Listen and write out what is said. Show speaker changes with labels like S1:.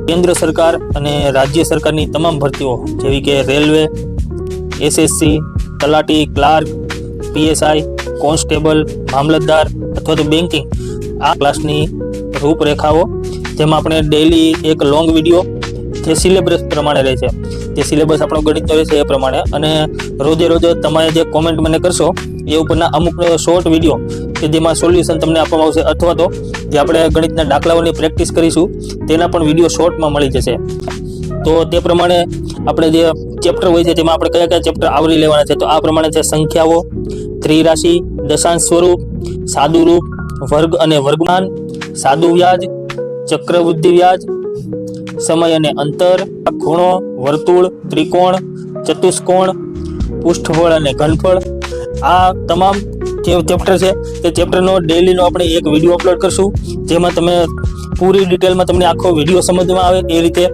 S1: કેન્દ્ર સરકાર અને રાજ્ય સરકારની તમામ ભરતીઓ જેવી કે રેલવે, એસએસસી, તલાટી, ક્લાર્ક, પીએસઆઈ, કોન્સ્ટેબલ, મામલતદાર અથવા તો બેન્કિંગ આ ક્લાસની રૂપરેખાઓ, જેમાં આપણે ડેઈલી એક લોંગ વિડીયો જે સિલેબસ પ્રમાણે રહે છે, જે સિલેબસ આપણો ગણિતનો રહે છે એ પ્રમાણે, અને રોજે રોજ તમે જે કોમેન્ટ મને કરશો એ ઉપરના અમુક શોર્ટ વિડીયો કે જેમાં સોલ્યુશન તમને આપવામાં આવશે, અથવા તો જે આપણે ગણિતના દાખલાઓની પ્રેક્ટિસ કરીશું તેના પણ વિડીયો શોર્ટમાં મળી જશે. તો તે પ્રમાણે આપણે જે ચેપ્ટર હોય છે તેમાં આપણે કયા કયા ચેપ્ટર આવરી લેવાના છે, તો આ પ્રમાણે છે સંખ્યાઓ, ત્રિરાશિ, દશાંશ સ્વરૂપ, સાદું રૂપ, વર્ગ અને વર્ગમાન, સાદું વ્યાજ, ચક્રવૃદ્ધિ વ્યાજ, સમય અને અંતર, ખૂણો, વર્તુળ, ત્રિકોણ, ચતુષ્કોણ, પૃષ્ઠફળ અને ઘનફળ. આ તમામ જે ચેપ્ટર છે તે ચેપ્ટરનો ડેઈલીનો આપણે એક વિડીયો અપલોડ કરશું, જેમાં તમે પૂરી ડિટેલમાં તમને આખો વિડીયો સમજવામાં આવે એ રીતે